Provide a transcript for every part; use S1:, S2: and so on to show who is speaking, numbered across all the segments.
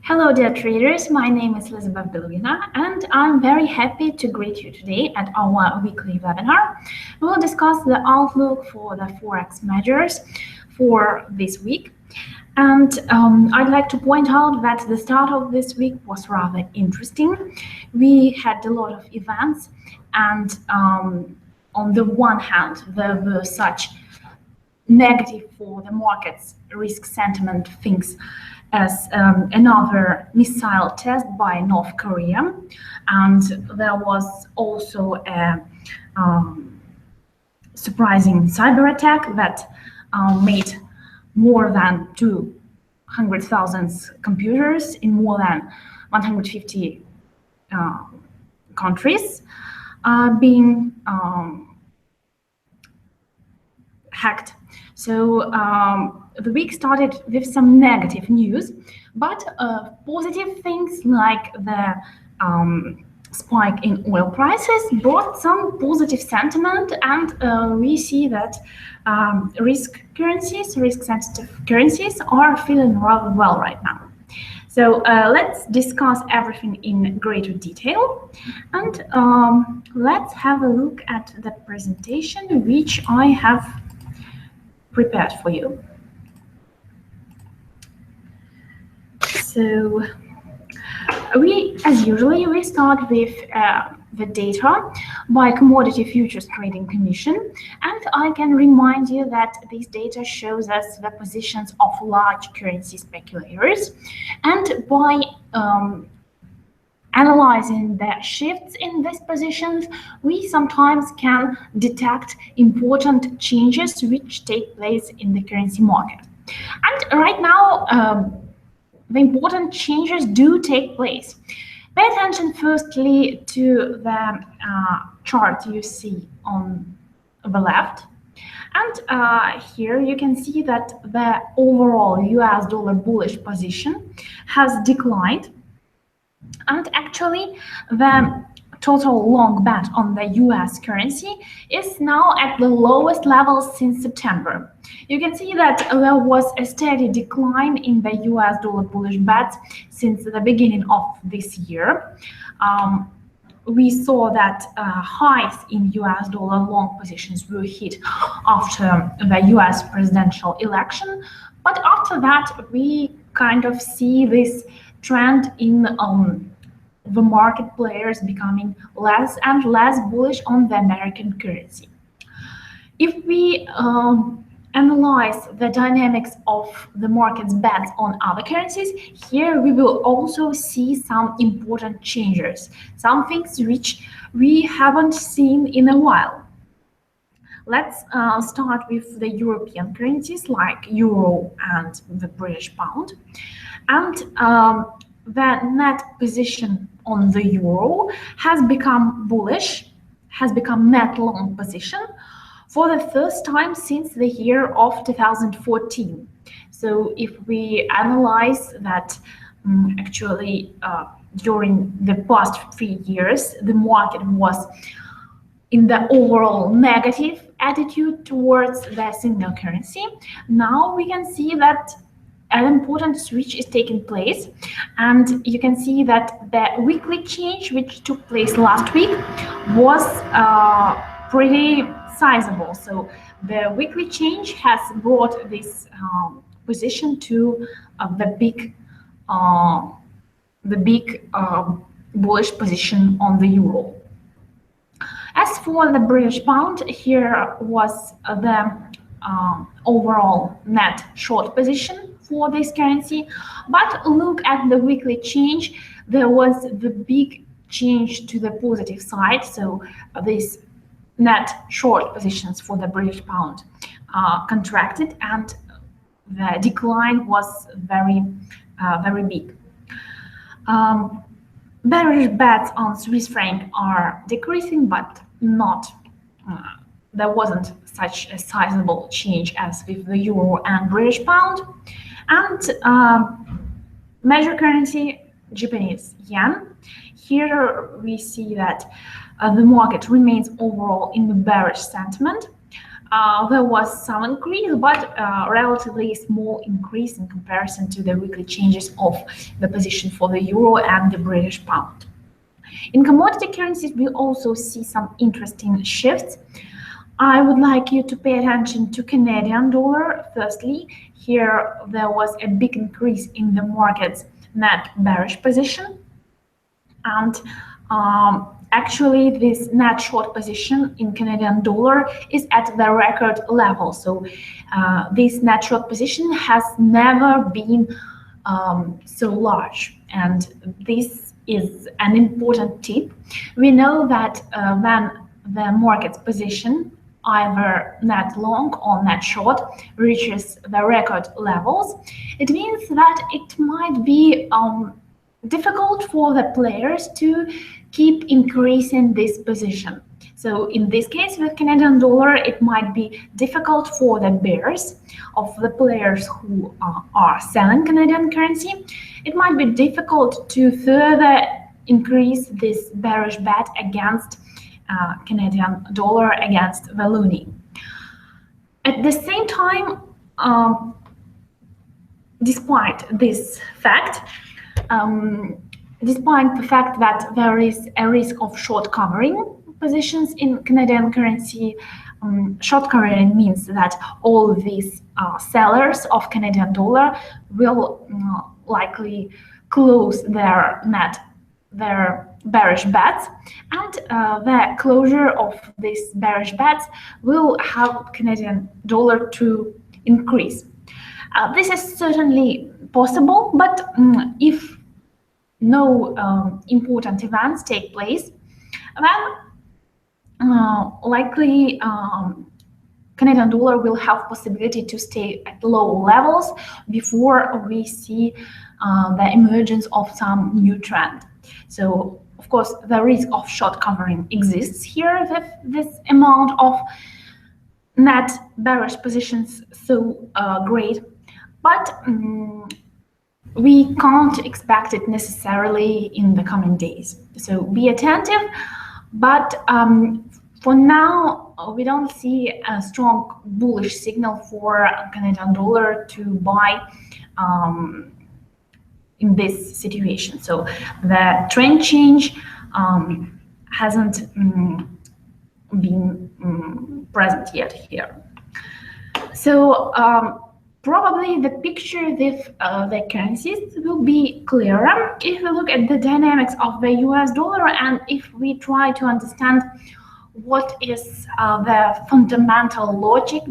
S1: Hello, dear traders. My name is Belugina, and I'm very happy to greet you today at our weekly webinar. We will discuss the outlook for the Forex measures for this week. And I'd like to point out that the start of this week was rather interesting. We had a lot of events, and on the one hand, there were such negative for the market's risk sentiment things as another missile test by North Korea, and there was also a surprising cyber attack that made more than 200,000 computers in more than 150 countries being hacked. So the week started with some negative news, but positive things like the spike in oil prices brought some positive sentiment, and we see that risk-sensitive currencies are feeling rather well right now. So let's discuss everything in greater detail, and let's have a look at the presentation which I have prepared for you. So as usually, we start with the data by Commodity Futures Trading Commission, and I can remind you that this data shows us the positions of large currency speculators, and by analyzing the shifts in these positions, we sometimes can detect important changes which take place in the currency market. And right now, the important changes do take place. Pay attention firstly to the chart you see on the left. And here you can see that the overall US dollar bullish position has declined. And actually, the total long bet on the US currency is now at the lowest level since September. You can see that there was a steady decline in the US dollar bullish bets since the beginning of this year. We saw that highs in US dollar long positions were hit after the US presidential election. But after that, we kind of see this trend in the market players becoming less and less bullish on the American currency. If we analyze the dynamics of the market's bets on other currencies, here we will also see some important changes, some things which we haven't seen in a while. Let's start with the European currencies like Euro and the British pound. And the net position on the Euro has become bullish, has become net long position for the first time since the year of 2014. So if we analyze that actually during the past 3 years, the market was in the overall negative attitude towards the single currency. Now we can see that an important switch is taking place, and you can see that the weekly change which took place last week was pretty sizable. So the weekly change has brought this position to the big bullish position on the euro. As for the British pound, here was the overall net short position for this currency, but look at the weekly change. There was the big change to the positive side, so these net short positions for the British pound contracted, and the decline was very big. Bearish bets on Swiss franc are decreasing, but not there wasn't such a sizable change as with the euro and British pound. And major currency, Japanese yen. Here we see that the market remains overall in the bearish sentiment. there was some increase, but relatively small increase in comparison to the weekly changes of the position for the euro and the British pound. In commodity currencies, we also see some interesting shifts. I would like you to pay attention to Canadian dollar. Firstly, here there was a big increase in the market's net bearish position, and actually this net short position in Canadian dollar is at the record level. So this net short position has never been so large, and this is an important tip. We know that when the market's position, either net long or net short, reaches the record levels, it means that it might be difficult for the players to keep increasing this position. So in this case, with Canadian dollar, it might be difficult for the bears of the players who are selling Canadian currency. It might be difficult to further increase this bearish bet against Canadian dollar against the loonie. At the same time, despite this fact, despite the fact that there is a risk of short covering positions in Canadian currency, short covering means that all these sellers of Canadian dollar will likely close their bearish bets, and the closure of these bearish bets will help Canadian dollar to increase. This is certainly possible, but if no important events take place, then likely Canadian dollar will have possibility to stay at low levels before we see the emergence of some new trend. So, of course, the risk of short covering exists here with this amount of net bearish positions so great, but we can't expect it necessarily in the coming days. So be attentive, but for now, we don't see a strong bullish signal for Canadian dollar to buy in this situation. So the trend change hasn't been present yet here. So probably the picture with the currencies will be clearer if we look at the dynamics of the US dollar and if we try to understand what is the fundamental logic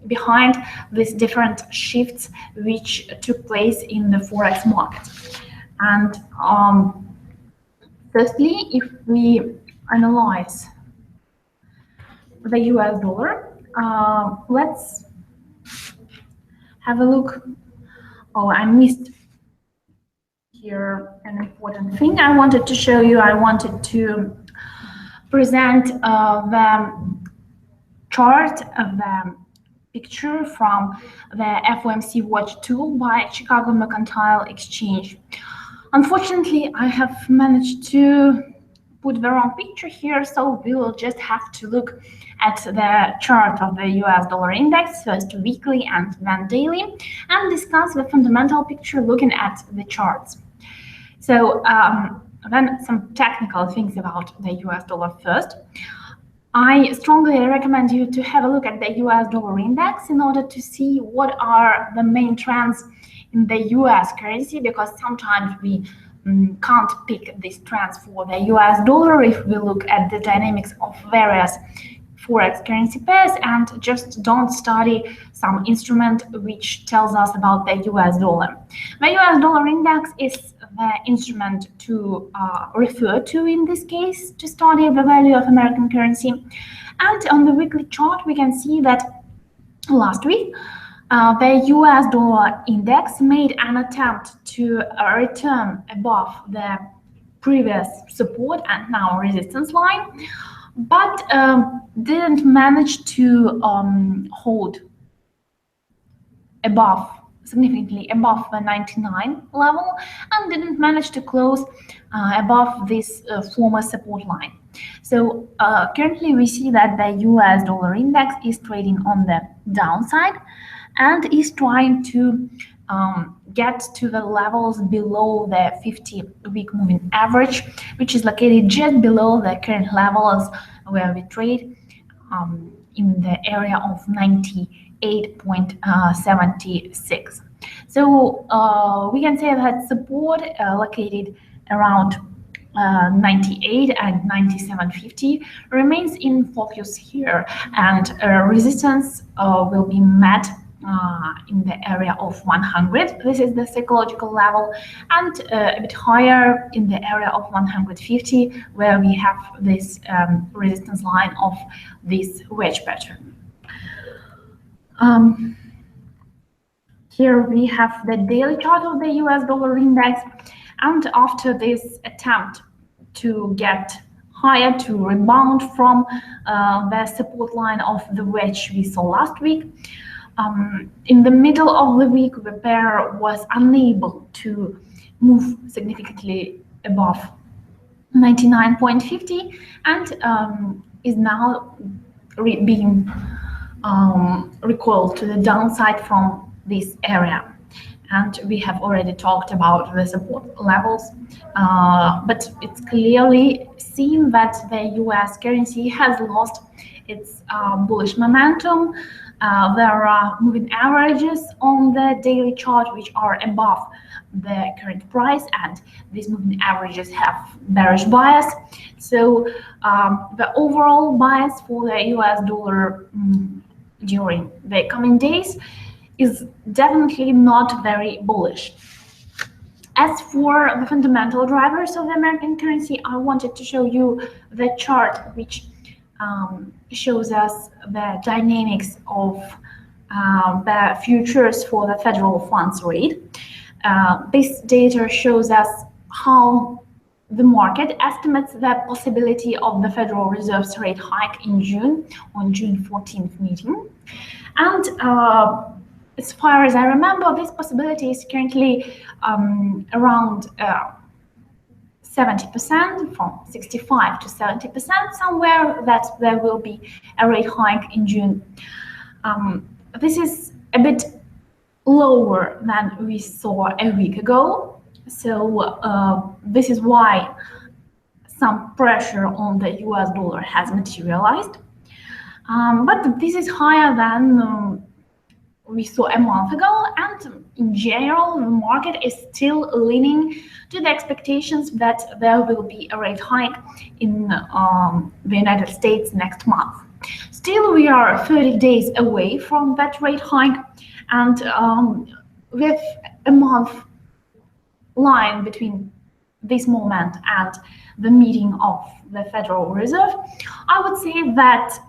S1: behind these different shifts which took place in the forex market. And firstly, if we analyze the US dollar, let's have a look. Oh, I missed here an important thing I wanted to show you. I wanted to present the chart of the picture from the FOMC Watch tool by Chicago Mercantile Exchange. Unfortunately, I have managed to put the wrong picture here, so we will just have to look at the chart of the US dollar index, first weekly and then daily, and discuss the fundamental picture looking at the charts. So then some technical things about the US dollar first. I strongly recommend you to have a look at the US dollar index in order to see what are the main trends in the US currency, because sometimes we can't pick these trends for the US dollar if we look at the dynamics of various forex currency pairs and just don't study some instrument which tells us about the US dollar. The US dollar index is the instrument to refer to in this case to study the value of American currency. And on the weekly chart, we can see that last week, the US dollar index made an attempt to return above the previous support and now resistance line, but didn't manage to hold significantly above the 99 level and didn't manage to close above this former support line. So currently we see that the US dollar index is trading on the downside and is trying to get to the levels below the 50-week moving average, which is located just below the current levels where we trade in the area of 98.76. So we can say that support located around 98 and 97.50 remains in focus here, and resistance will be met in the area of 100. This is the psychological level, and a bit higher in the area of 150, where we have this resistance line of this wedge pattern. Here we have the daily chart of the US dollar index, and after this attempt to get higher, to rebound from the support line of the wedge we saw last week, in the middle of the week the pair was unable to move significantly above 99.50 and is now being recoiled to the downside from this area. And we have already talked about the support levels, but it's clearly seen that the US currency has lost its bullish momentum. There are moving averages on the daily chart which are above the current price, and these moving averages have bearish bias. So the overall bias for the US dollar during the coming days is definitely not very bullish. As for the fundamental drivers of the American currency, I wanted to show you the chart which shows us the dynamics of the futures for the federal funds rate. This data shows us how the market estimates the possibility of the Federal Reserve's rate hike in June, on June 14th meeting. And as far as I remember, this possibility is currently around 70%, from 65 to 70%, somewhere that there will be a rate hike in June. This is a bit lower than we saw a week ago. So this is why some pressure on the US dollar has materialized. But this is higher than we saw a month ago, and in general the market is still leaning to the expectations that there will be a rate hike in the United States next month. Still, we are 30 days away from that rate hike, and with a month line between this moment and the meeting of the Federal Reserve, I would say that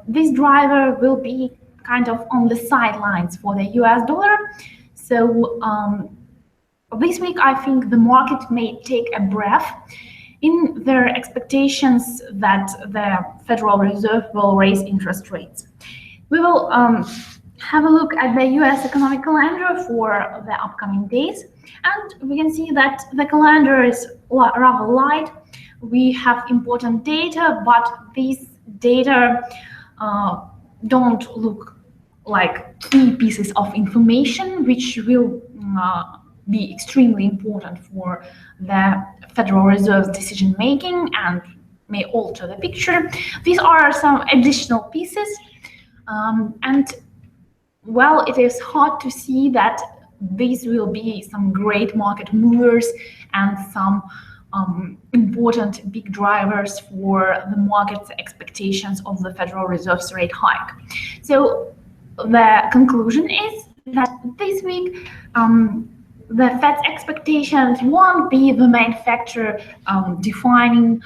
S1: this driver will be kind of on the sidelines for the US dollar. So this week I think the market may take a breath in their expectations that the Federal Reserve will raise interest rates. We will have a look at the US economic calendar for the upcoming days, and we can see that the calendar is rather light. We have important data, but these data don't look like key pieces of information which will be extremely important for the Federal Reserve's decision making and may alter the picture. These are some additional pieces, and well, it is hard to see that these will be some great market movers and some important big drivers for the market's expectations of the Federal Reserve's rate hike. So the conclusion is that this week the Fed's expectations won't be the main factor defining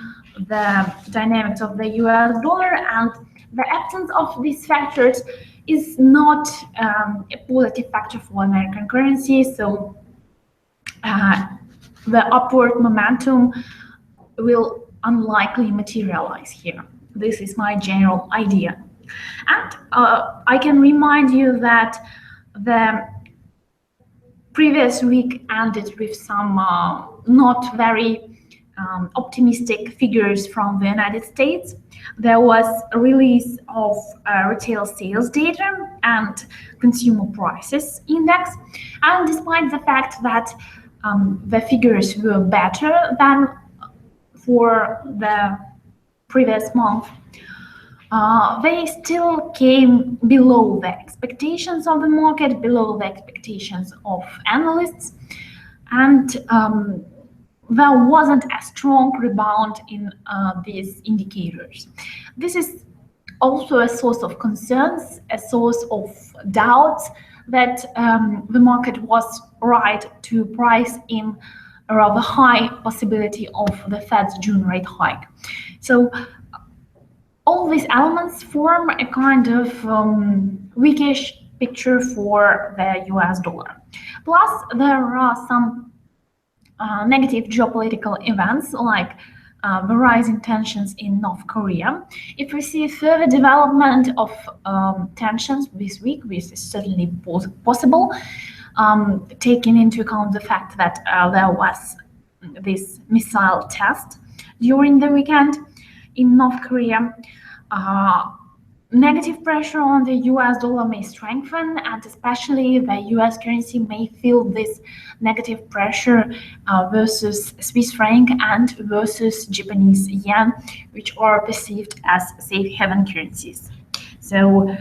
S1: the dynamics of the US dollar, and the absence of these factors is not a positive factor for American currency. So the upward momentum will unlikely materialize here. This is my general idea. And I can remind you that the previous week ended with some not very optimistic figures from the United States. There was a release of retail sales data and consumer prices index, and despite the fact that the figures were better than for the previous month, they still came below the expectations of the market, below the expectations of analysts, and there wasn't a strong rebound in these indicators. This is also a source of concerns, a source of doubts that the market was right to price in a rather high possibility of the Fed's June rate hike. So all these elements form a kind of weakish picture for the US dollar. Plus, there are some negative geopolitical events like the rising tensions in North Korea. If we see further development of tensions this week, which is certainly possible, taking into account the fact that there was this missile test during the weekend in North Korea, negative pressure on the US dollar may strengthen, and especially the US currency may feel this negative pressure versus Swiss franc and versus Japanese yen, which are perceived as safe haven currencies. So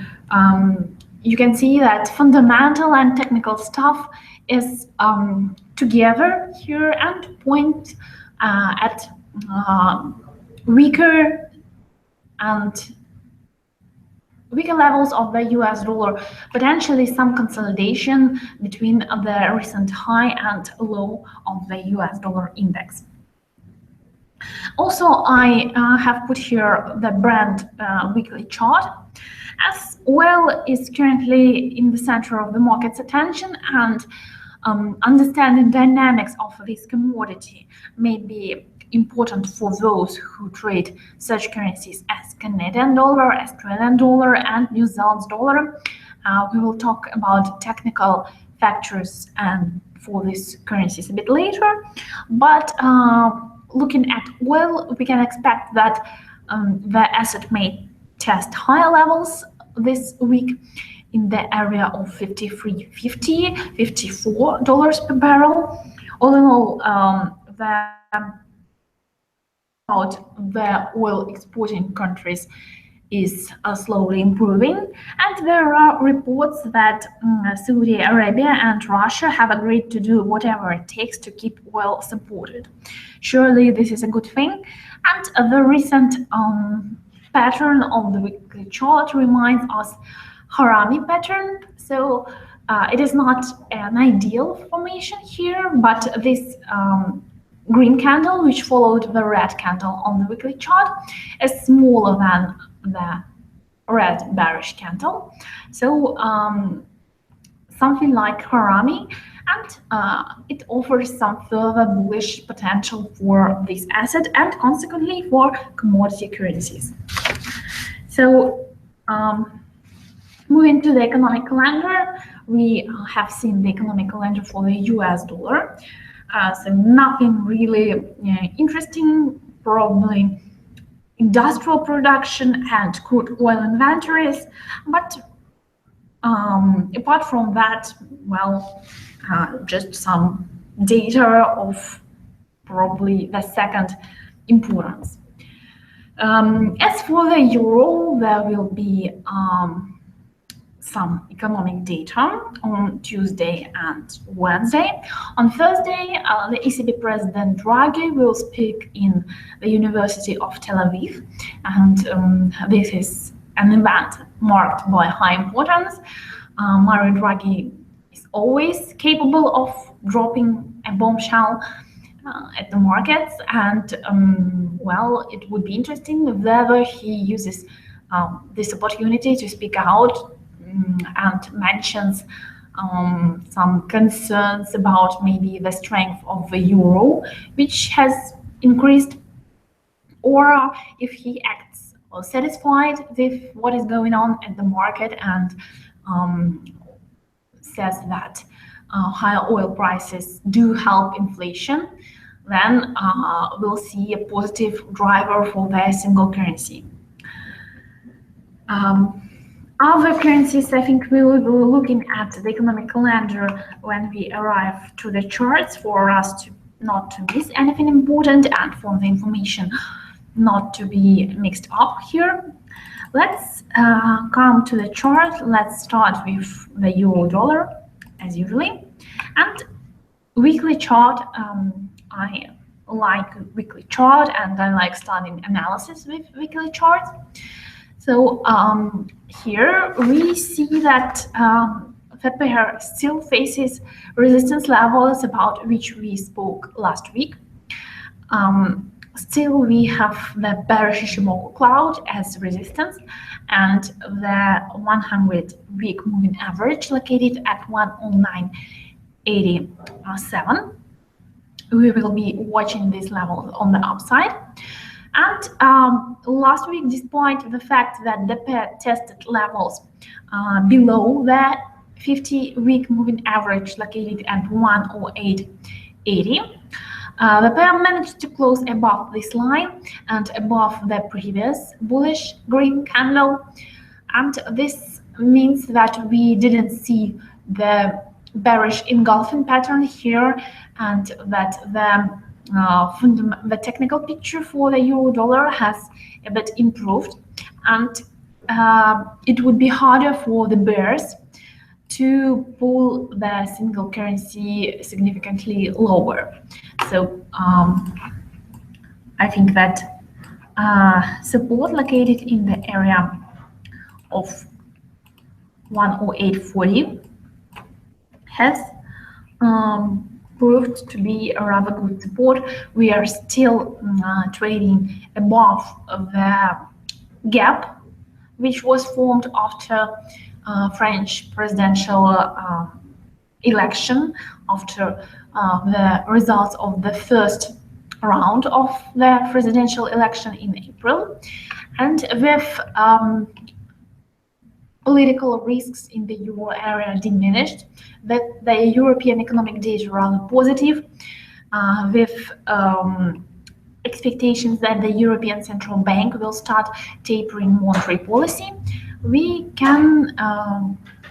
S1: you can see that fundamental and technical stuff is together here and point at weaker levels of the US dollar, potentially some consolidation between the recent high and low of the US dollar index. Also, I have put here the Brent weekly chart. As oil is currently in the center of the market's attention, and understanding dynamics of this commodity may be important for those who trade such currencies as Canadian dollar, Australian dollar, and New Zealand dollar. We will talk about technical factors for these currencies a bit later. But looking at oil, we can expect that the asset may test higher levels this week in the area of $53.50, $54 per barrel. Although the oil exporting countries is slowly improving, and there are reports that Saudi Arabia and Russia have agreed to do whatever it takes to keep oil supported. Surely this is a good thing, and the recent pattern of the weekly chart reminds us Harami pattern. So it is not an ideal formation here, but this green candle, which followed the red candle on the weekly chart, is smaller than the red bearish candle. So something like Harami, and it offers some further bullish potential for this asset and consequently for commodity currencies. So moving to the economic calendar, we have seen the economic calendar for the US dollar. So nothing really interesting, probably industrial production and crude oil inventories. But apart from that, well, just some data of probably the second importance. As for the euro, there will be some economic data on Tuesday and Wednesday. On Thursday, the ECB President Draghi will speak in the University of Tel Aviv, and this is an event marked by high importance. Mario Draghi is always capable of dropping a bombshell at the markets, and well, it would be interesting whether he uses this opportunity to speak out and mentions some concerns about maybe the strength of the euro, which has increased, or if he acts satisfied with what is going on at the market and says that higher oil prices do help inflation, then we'll see a positive driver for the single currency. Other currencies, I think we will be looking at the economic calendar when we arrive to the charts for us to not to miss anything important and for the information not to be mixed up here. Let's come to the chart. Let's start with the euro dollar as usually. And weekly chart, I like weekly chart and I like starting analysis with weekly charts. So here we see that the pair still faces resistance levels about which we spoke last week. Still, we have the bearish Ishimoku cloud as resistance and the 100-week moving average located at 109.87. We will be watching these levels on the upside. And last week, despite the fact that the pair tested levels below the 50-week moving average located at 108.80, the pair managed to close above this line and above the previous bullish green candle. And this means that we didn't see the bearish engulfing pattern here and that the technical picture for the euro dollar has a bit improved, and it would be harder for the bears to pull the single currency significantly lower. So I think that support located in the area of 108.40 has proved to be a rather good support. We are still trading above the gap which was formed after French presidential election, after the results of the first round of the presidential election in April, and with political risks in the euro area diminished, that the European economic data are rather positive, with expectations that the European Central Bank will start tapering monetary policy, we can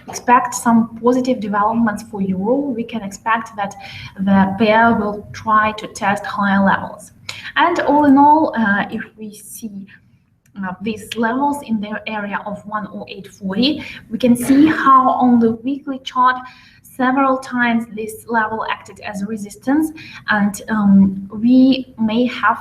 S1: expect some positive developments for euro. We can expect that the pair will try to test higher levels. And all in all, if we see these levels in their area of 108.40, we can see how on the weekly chart several times this level acted as a resistance, and we may have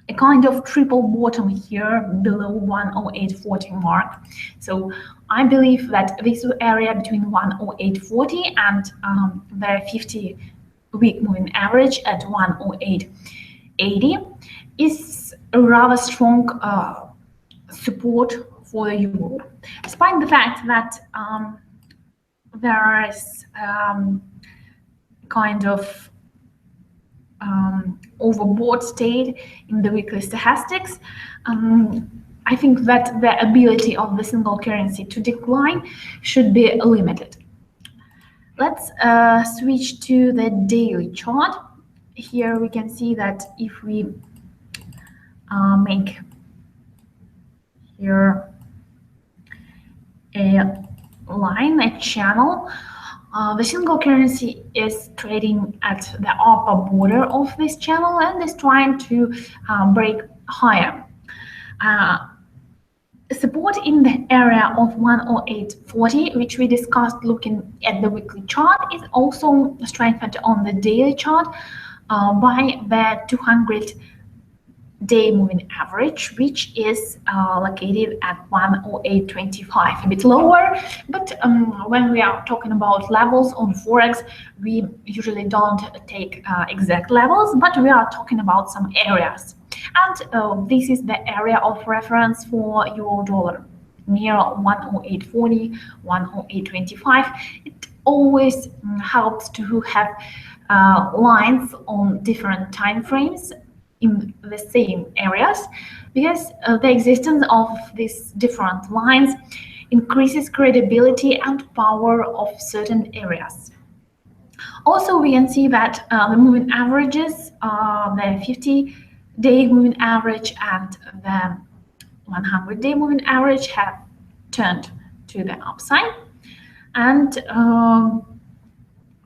S1: a kind of triple bottom here below 108.40 mark. So I believe that this area between 108.40 and the 50-week moving average at 108.80 is a rather strong support for the euro, despite the fact that there is kind of overbought state in the weekly stochastics. I think that the ability of the single currency to decline should be limited. Let's switch to the daily chart. Here we can see that if we make here a line, a channel, the single currency is trading at the upper border of this channel and is trying to break higher. Support in the area of 108.40, which we discussed looking at the weekly chart, is also strengthened on the daily chart by the 200-day moving average, which is located at 108.25, a bit lower. But when we are talking about levels on Forex, we usually don't take exact levels, but we are talking about some areas. And this is the area of reference for euro dollar, near 108.40, 108.25. It always helps to have lines on different time frames in the same areas, because the existence of these different lines increases credibility and power of certain areas. Also, we can see that the moving averages, the 50-day moving average and the 100-day moving average have turned to the upside, and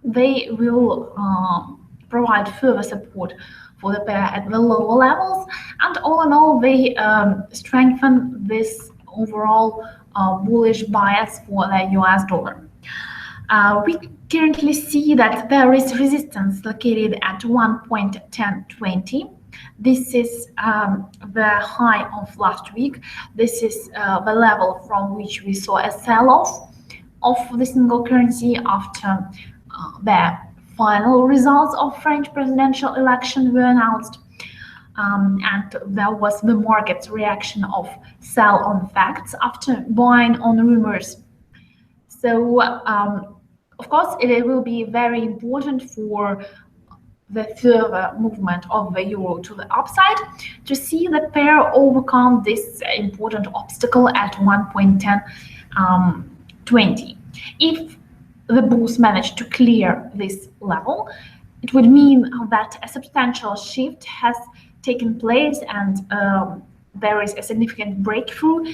S1: they will provide further support for the pair at the lower levels, and all in all, they strengthen this overall bullish bias for the US dollar. We currently see that there is resistance located at 1.1020. This is the high of last week. This is the level from which we saw a sell-off of the single currency after the final results of French presidential election were announced. And there was the market's reaction of sell on facts after buying on rumors. So, of course, it will be very important for the further movement of the euro to the upside to see the pair overcome this important obstacle at 1.1020. If the bulls manage to clear this level, it would mean that a substantial shift has taken place and there is a significant breakthrough.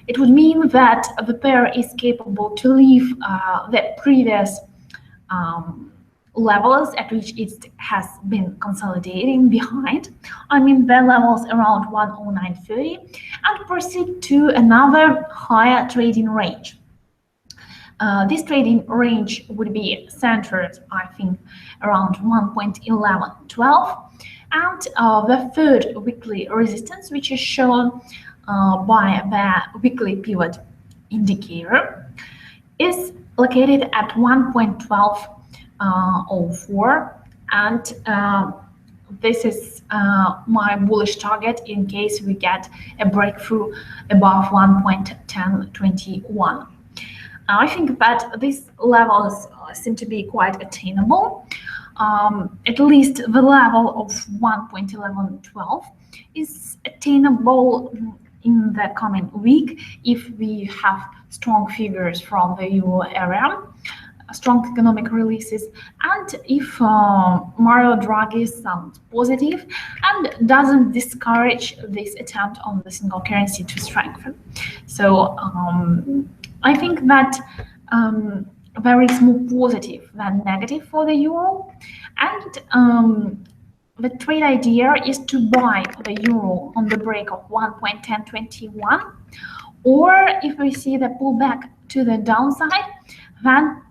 S1: It would mean that the pair is capable to leave the previous levels at which it has been consolidating behind. I mean the levels around 109.30 and proceed to another higher trading range. This trading range would be centered, I think, around 1.1112, and the third weekly resistance, which is shown by the weekly pivot indicator, is located at 1.1204, and this is my bullish target in case we get a breakthrough above 1.1021. I think that these levels seem to be quite attainable. At least the level of 1.1112 is attainable in the coming week if we have strong figures from the euro area, strong economic releases, and if Mario Draghi sounds positive and doesn't discourage this attempt on the single currency to strengthen. So I think that there is more positive than negative for the euro, and the trade idea is to buy the euro on the break of 1.1021, or if we see the pullback to the downside, then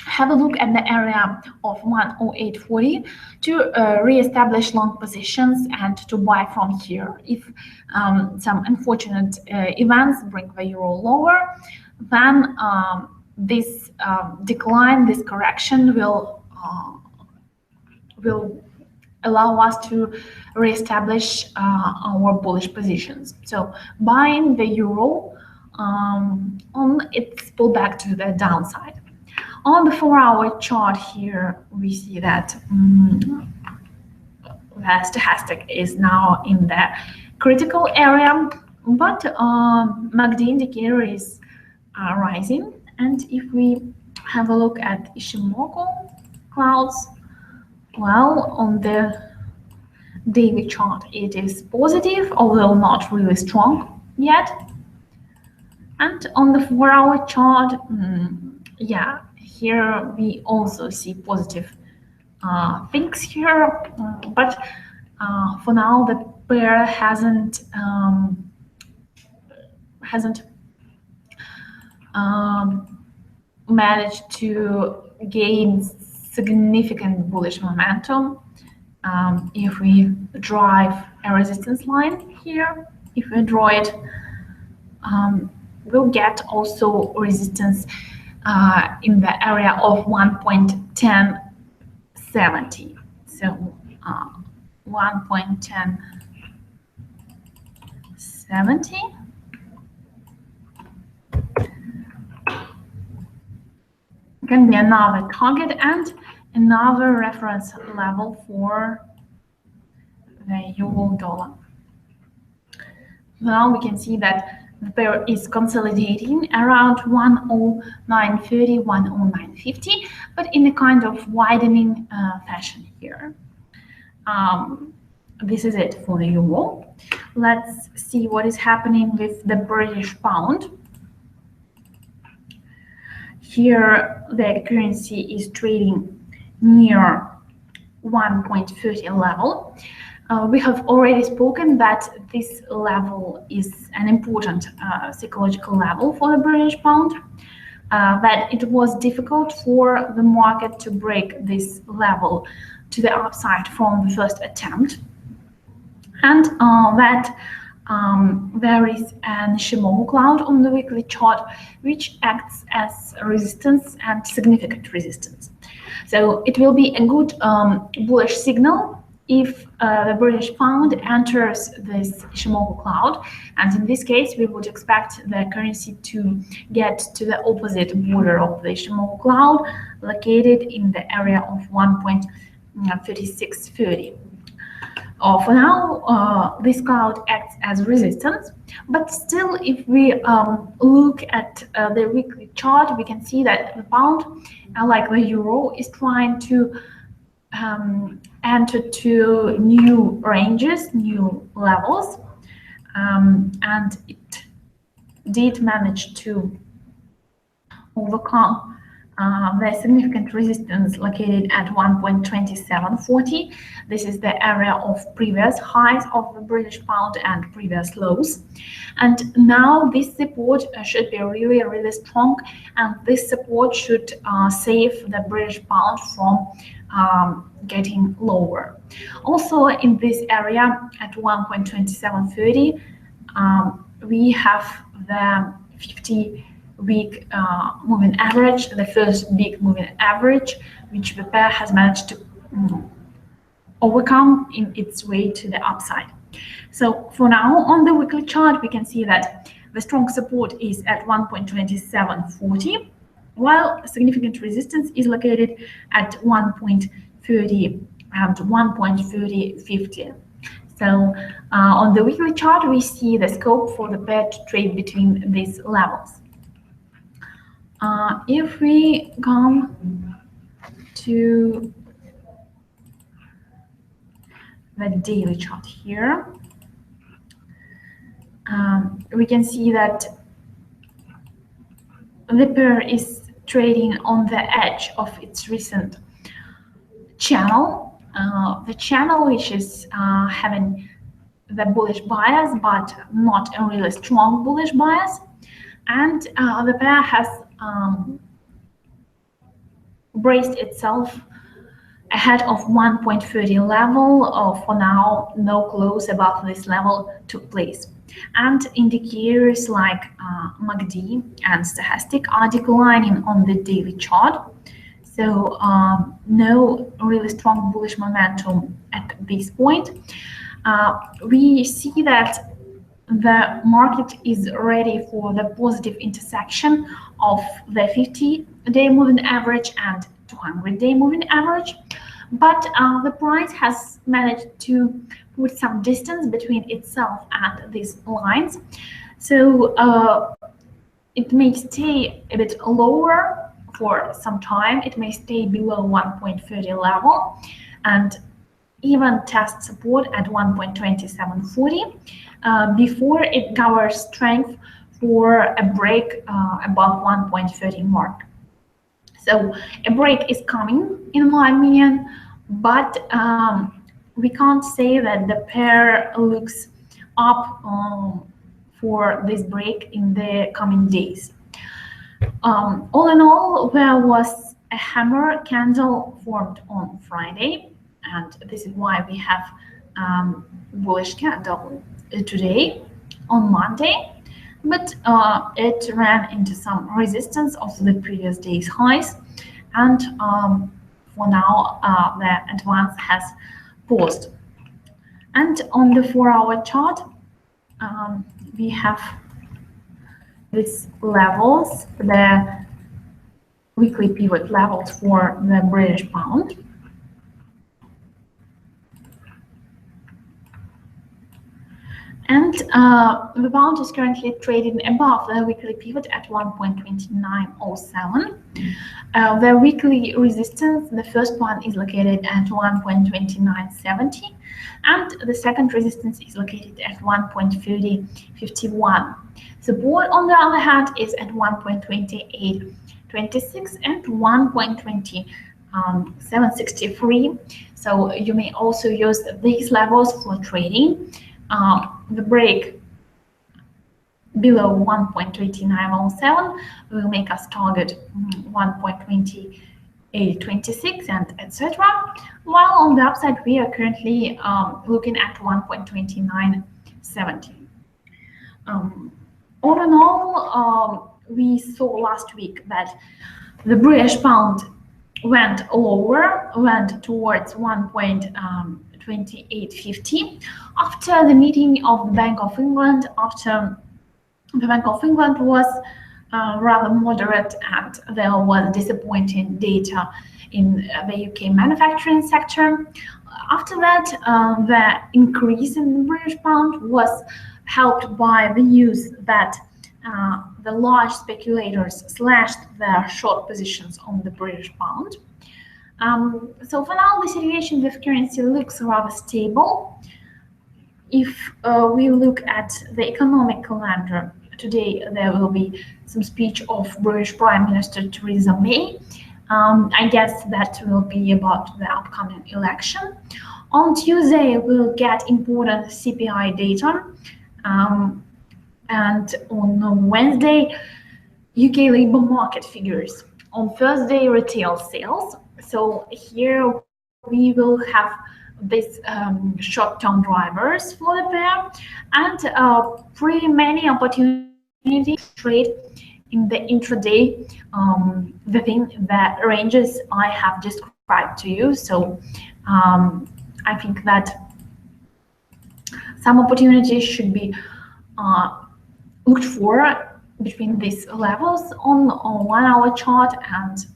S1: have a look at the area of 108.40 to re-establish long positions and to buy from here. If some unfortunate events bring the euro lower, then this decline, this correction will allow us to re-establish our bullish positions. So buying the euro on its pullback to the downside. On the 4-hour chart here, we see that the stochastic is now in the critical area, but MACD indicator is rising. And if we have a look at Ishimoku clouds, well, on the daily chart, it is positive, although not really strong yet. And on the 4-hour chart, yeah, here we also see positive things here, but for now the pair hasn't managed to gain significant bullish momentum. If we drive a resistance line here, if we draw it, we'll get also resistance in the area of 1.1070. So 1.1070 can be another target and another reference level for the euro dollar. Now we can see that the pair is consolidating around 109.30, 109.50, but in a kind of widening fashion here. This is it for the euro. Let's see what is happening with the British pound. Here the currency is trading near 1.30 level. We have already spoken that this level is an important psychological level for the British pound, that it was difficult for the market to break this level to the upside from the first attempt, and that there is an Shimoku cloud on the weekly chart which acts as resistance and significant resistance. So it will be a good bullish signal if the British pound enters this Shimoku cloud, and in this case we would expect the currency to get to the opposite border of the Shimoku cloud, located in the area of 1.3630. For now, this cloud acts as resistance, but still, if we look at the weekly chart, we can see that the pound, like the euro, is trying to enter to new ranges, new levels, and it did manage to overcome the significant resistance located at 1.2740. This is the area of previous highs of the British pound and previous lows. And now this support should be really, really strong, and this support should save the British pound from getting lower. Also in this area at 1.2730, we have the 50-week moving average, the first big moving average, which the pair has managed to overcome in its way to the upside. So for now, on the weekly chart, we can see that the strong support is at 1.2740, while significant resistance is located at 1.30 and 1.3050. So on the weekly chart, we see the scope for the pair to trade between these levels. If we come to the daily chart here, we can see that the pair is trading on the edge of its recent channel, the channel which is having the bullish bias, but not a really strong bullish bias, and the pair has braced itself ahead of 1.30 level. For now, no close above this level took place, and indicators like MACD and stochastic are declining on the daily chart. So no really strong bullish momentum at this point. We see that the market is ready for the positive intersection of the 50-day moving average and 200-day moving average, but the price has managed to put some distance between itself and these lines, so it may stay a bit lower for some time. It may stay below 1.30 level and even test support at 1.2740 before it gathers strength for a break above 1.30 mark. So a break is coming, in my opinion, but we can't say that the pair looks up for this break in the coming days. All in all, there was a hammer candle formed on Friday, and this is why we have bullish candle today on Monday, but it ran into some resistance of the previous day's highs, and for now the advance has paused. And on the 4-hour chart, we have these levels, the weekly pivot levels for the British pound. And the pound is currently trading above the weekly pivot at 1.2907. The weekly resistance, the first one is located at 1.2970, and the second resistance is located at 1.3051. Support, on the other hand, is at 1.2826 and 1.2763. So you may also use these levels for trading. The break below 1.2907 will make us target 1.2826 and etc. While on the upside, we are currently looking at 1.2970. All in all, we saw last week that the British pound went lower, went towards 1.2850 after the meeting of the Bank of England, after the Bank of England was rather moderate and there was disappointing data in the UK manufacturing sector. After that, the increase in the British pound was helped by the news that the large speculators slashed their short positions on the British pound. So for now, the situation with currency looks rather stable. If we look at the economic calendar, today there will be some speech of British Prime Minister Theresa May. I guess that will be about the upcoming election. On Tuesday, we'll get important CPI data. And on Wednesday, UK labour market figures. On Thursday, retail sales. So here we will have these short-term drivers for the pair, and pretty many opportunities to trade in the intraday within the ranges I have described to you. So I think that some opportunities should be looked for between these levels on 1 hour chart and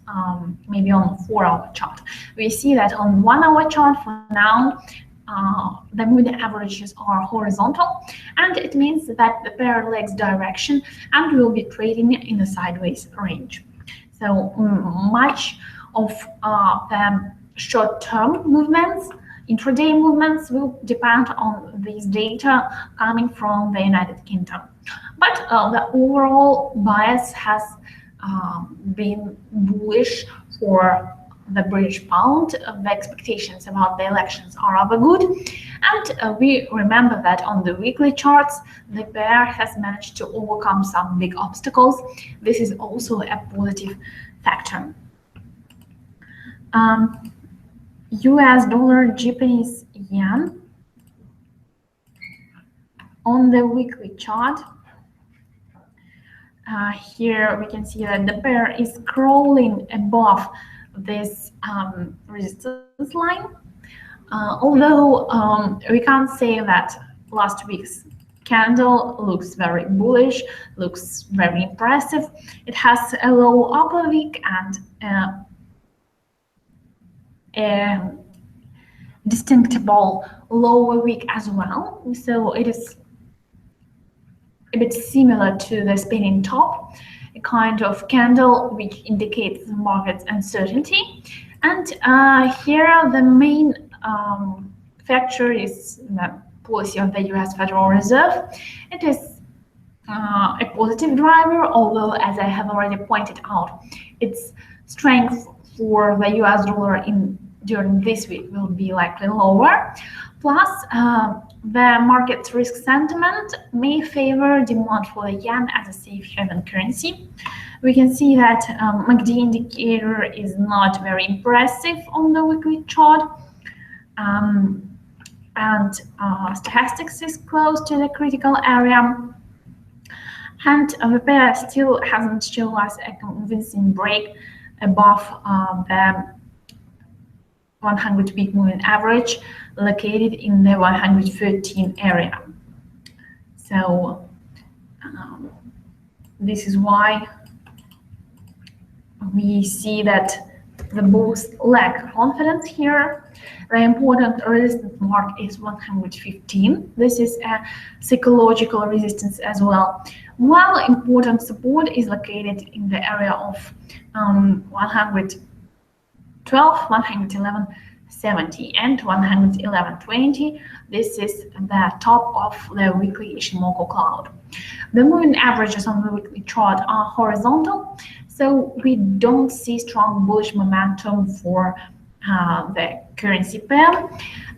S1: maybe on 4 hour chart. We see that on 1 hour chart for now, the moving averages are horizontal, and it means that the pair legs direction and will be trading in a sideways range. So much of the short-term movements, intraday movements, will depend on these data coming from the United Kingdom. But the overall bias has been bullish for the British pound. The expectations about the elections are rather good. And we remember that on the weekly charts, the pair has managed to overcome some big obstacles. This is also a positive factor. US dollar, Japanese yen. On the weekly chart, here we can see that the pair is crawling above this resistance line. Although we can't say that last week's candle looks very bullish, looks very impressive. It has a low upper wick and a distinctable lower wick as well. So it is a bit similar to the spinning top, a kind of candle which indicates the market's uncertainty. And here the main factor is the policy of the US Federal Reserve. It is a positive driver, although, as I have already pointed out, its strength for the US dollar during this week will be likely lower. Plus, the market's risk sentiment may favor demand for the yen as a safe haven currency. We can see that MACD indicator is not very impressive on the weekly chart, and stochastics is close to the critical area. And the pair still hasn't shown us a convincing break above the 100-week moving average located in the 113 area. So this is why we see that the bulls lack confidence here. The important resistance mark is 115. This is a psychological resistance as well. While important support is located in the area of 112, 111, 70 and 111.20. This is the top of the weekly Ishimoku cloud. The moving averages on the weekly chart are horizontal, so we don't see strong bullish momentum for the currency pair.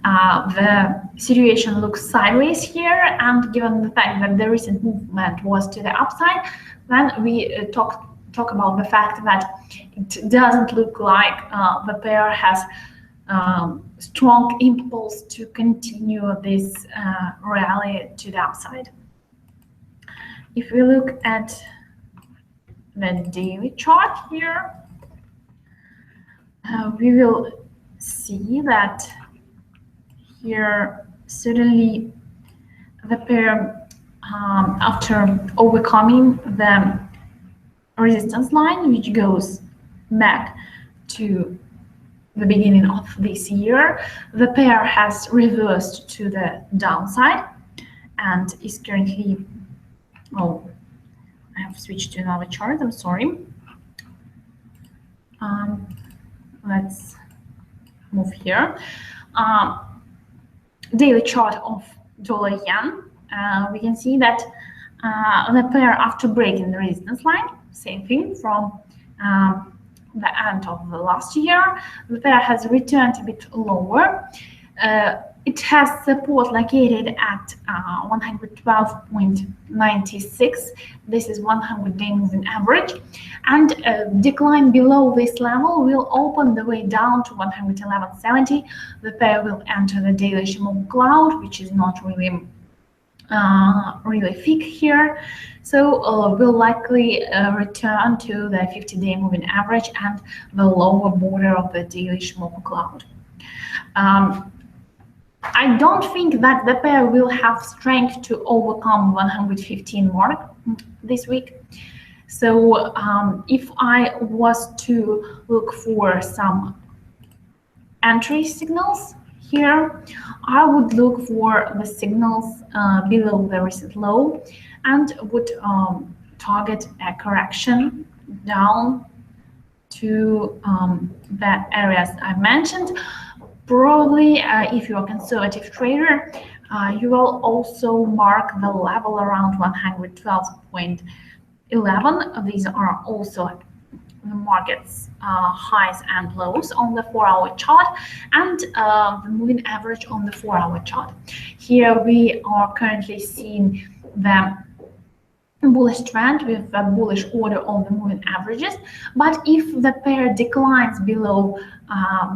S1: The situation looks sideways here, and given the fact that the recent movement was to the upside, then we talk about the fact that it doesn't look like the pair has strong impulse to continue this rally to the upside. If we look at the daily chart here, we will see that here certainly the pair, after overcoming the resistance line, which goes back to the beginning of this year, the pair has reversed to the downside and is currently, oh, I have switched to another chart, I'm sorry. Let's move here. Daily chart of dollar yen. We can see that the pair, after breaking the resistance line, same thing from the end of the last year, the pair has returned a bit lower. It has support located at 112.96. This is 100-day moving average, and decline below this level will open the way down to 111.70. The pair will enter the daily Ishimoku cloud, which is not really thick here, so we'll likely return to the 50-day moving average and the lower border of the daily Ishimoku cloud. I don't think that the pair will have strength to overcome 115 mark this week. So if I was to look for some entry signals here, I would look for the signals below the recent low and would target a correction down to the areas I mentioned. Probably, if you're a conservative trader, you will also mark the level around 112.11. These are also the market's highs and lows on the 4-hour chart, and the moving average on the 4-hour chart. Here we are currently seeing the bullish trend with a bullish order on the moving averages, but if the pair declines below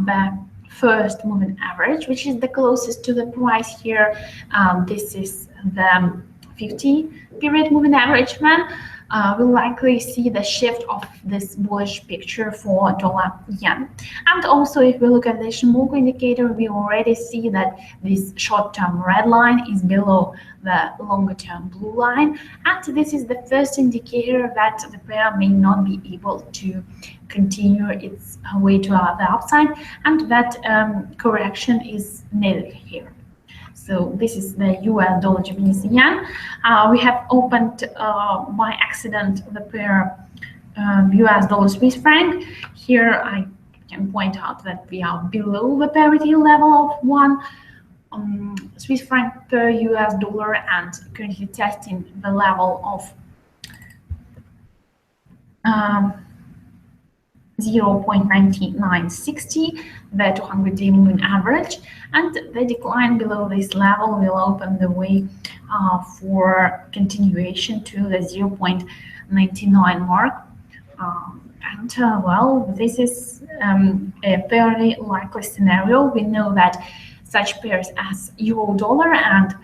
S1: the first moving average, which is the closest to the price here, this is the 50-period moving average, then we'll likely see the shift of this bullish picture for dollar yen. And also, if we look at the Ishimoku indicator, we already see that this short-term red line is below the longer-term blue line, and this is the first indicator that the pair may not be able to continue its way to the upside, and that correction is needed here. So this is the US dollar Japanese yen. We have opened by accident the pair US dollar Swiss franc. Here I can point out that we are below the parity level of 1 Swiss franc per US dollar, and currently testing the level of 0.9960, the 200-day moving average, and the decline below this level will open the way for continuation to the 0.99 mark. Well, this is a fairly likely scenario. We know that such pairs as euro-dollar and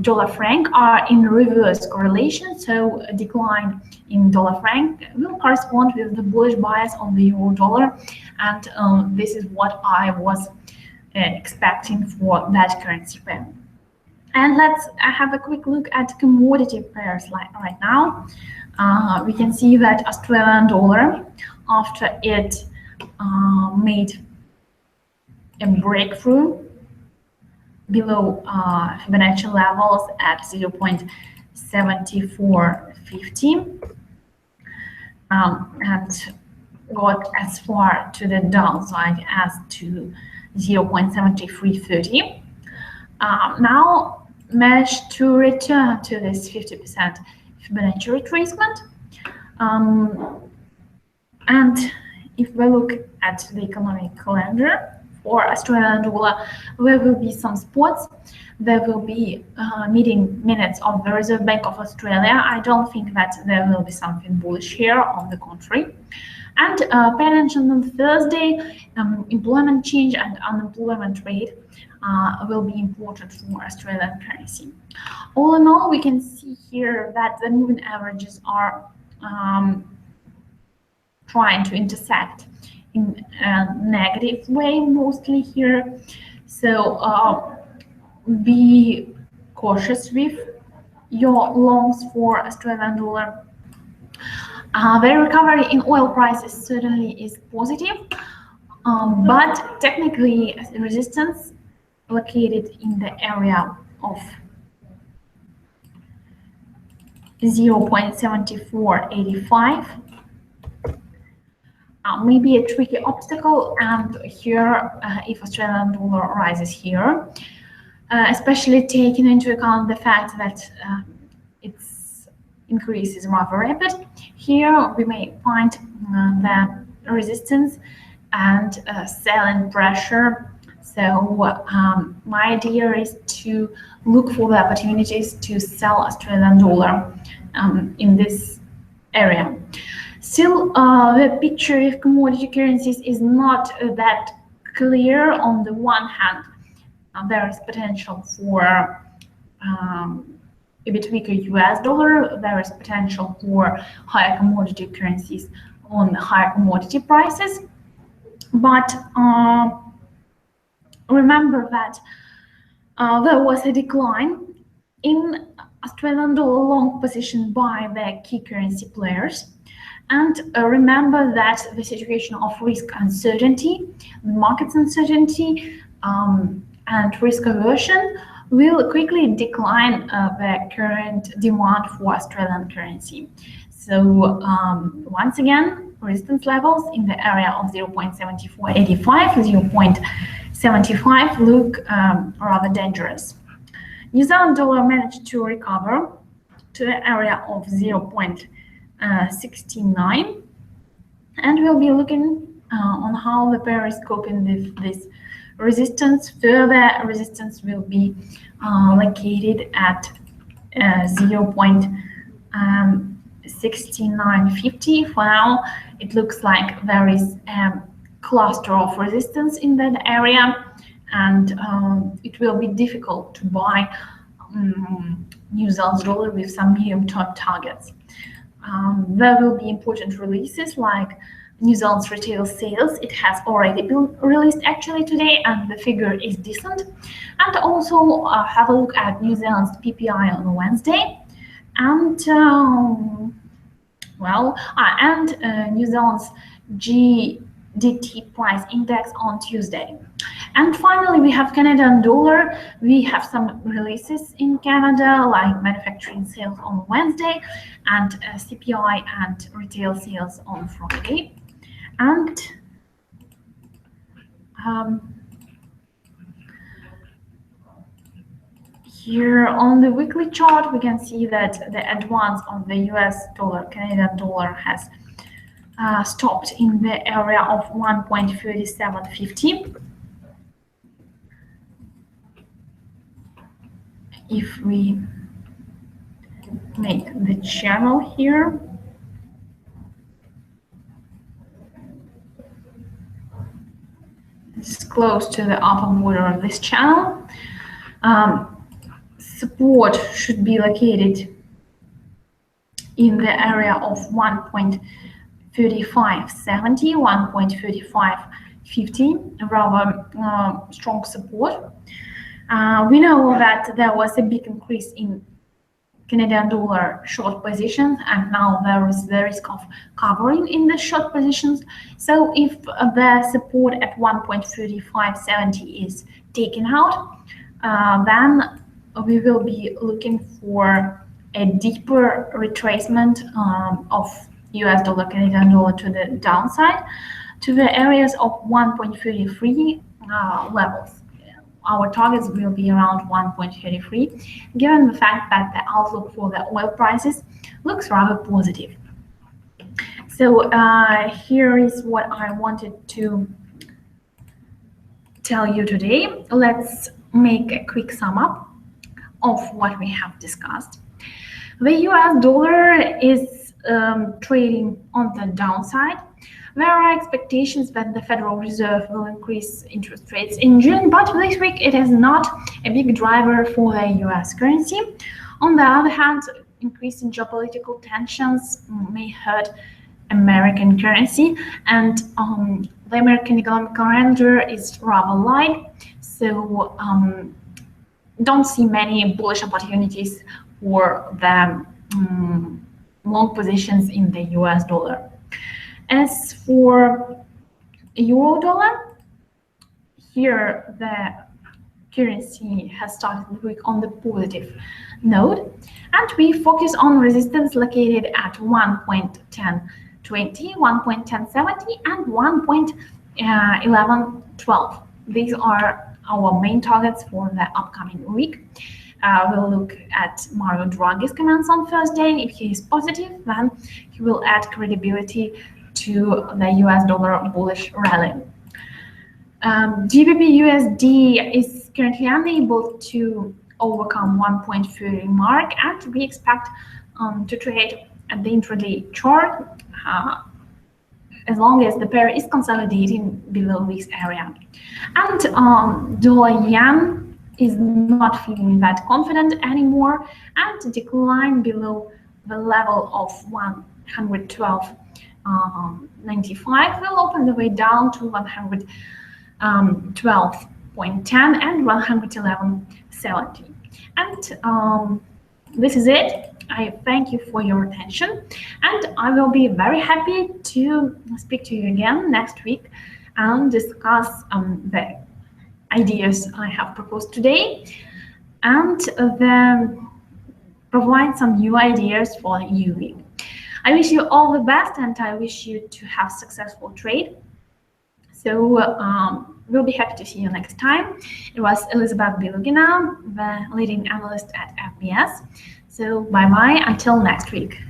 S1: dollar-franc are in reverse correlation, so a decline in dollar-franc will correspond with the bullish bias on the euro-dollar, and this is what I was expecting for that currency pair. And let's have a quick look at commodity pairs right now. We can see that Australian dollar, after it made a breakthrough below Fibonacci levels at 0.7450 and got as far to the downside as to 0.7330. Now managed to return to this 50% Fibonacci retracement. And if we look at the economic calendar for Australian dollar, there will be some spots. There will be meeting minutes of the Reserve Bank of Australia. I don't think that there will be something bullish here, on the contrary. And pay attention on Thursday, employment change and unemployment rate will be important for Australian currency. All in all, we can see here that the moving averages are trying to intersect in a negative way mostly here. So be cautious with your longs for Australian dollar. The recovery in oil prices certainly is positive, but technically resistance located in the area of 0.7485 may be a tricky obstacle, and here if Australian dollar rises here, especially taking into account the fact that its increase is rather rapid, here we may find the resistance and selling pressure. So my idea is to look for the opportunities to sell Australian dollar in this area. Still, the picture of commodity currencies is not that clear. On the one hand, there is potential for a bit weaker US dollar. There is potential for higher commodity currencies on higher commodity prices. But remember that there was a decline in Australian dollar long position by the key currency players. And remember that the situation of risk uncertainty, markets uncertainty, and risk aversion will quickly decline the current demand for Australian currency. So once again, resistance levels in the area of 0.7485, 0.75 look rather dangerous. New Zealand dollar managed to recover to the area of 0.69, and we'll be looking on how the pair is coping with this resistance. Further resistance will be located at 0.6950. For now, it looks like there is a cluster of resistance in that area, and it will be difficult to buy New Zealand dollar with some medium-term targets. There will be important releases like New Zealand's retail sales. It has already been released actually today, and the figure is decent. And also have a look at New Zealand's PPI on Wednesday, and New Zealand's GDT price index on Tuesday. And finally, we have Canadian dollar. We have some releases in Canada, like manufacturing sales on Wednesday, and CPI and retail sales on Friday. And here on the weekly chart, we can see that the advance of the US dollar, Canadian dollar has stopped in the area of 1.3750. If we make the channel here, it's close to the upper border of this channel. Support should be located in the area of 1.3570, 1.3550, rather strong support. We know that there was a big increase in Canadian dollar short positions, and now there is the risk of covering in the short positions. So if the support at 1.3570 is taken out, then we will be looking for a deeper retracement of US dollar, Canadian dollar to the downside, to the areas of 1.33 levels. Our targets will be around 1.33, given the fact that the outlook for the oil prices looks rather positive. So here is what I wanted to tell you today. Let's make a quick sum up of what we have discussed. The US dollar is trading on the downside. There are expectations that the Federal Reserve will increase interest rates in June, but this week it is not a big driver for the US currency. On the other hand, increasing geopolitical tensions may hurt American currency, and the American economic calendar is rather light, so don't see many bullish opportunities for the long positions in the US dollar. As for euro dollar, here the currency has started the week on the positive note, and we focus on resistance located at 1.1020, 1.1070, and 1.1112. These are our main targets for the upcoming week. We'll look at Mario Draghi's comments on Thursday. If he is positive, then he will add credibility to the US dollar bullish rally. GBP USD is currently unable to overcome 1.30 mark, and we expect to trade at the intraday chart as long as the pair is consolidating below this area. And dollar yen is not feeling that confident anymore, and decline below the level of 112.95 will open the way down to 112.10 and 111.70. And this is it. I thank you for your attention, and I will be very happy to speak to you again next week and discuss the ideas I have proposed today, and then provide some new ideas for the new week. I wish you all the best, and I wish you to have successful trade. So we'll be happy to see you next time. It was Elizabeth Belugina, the leading analyst at FBS. So bye-bye until next week.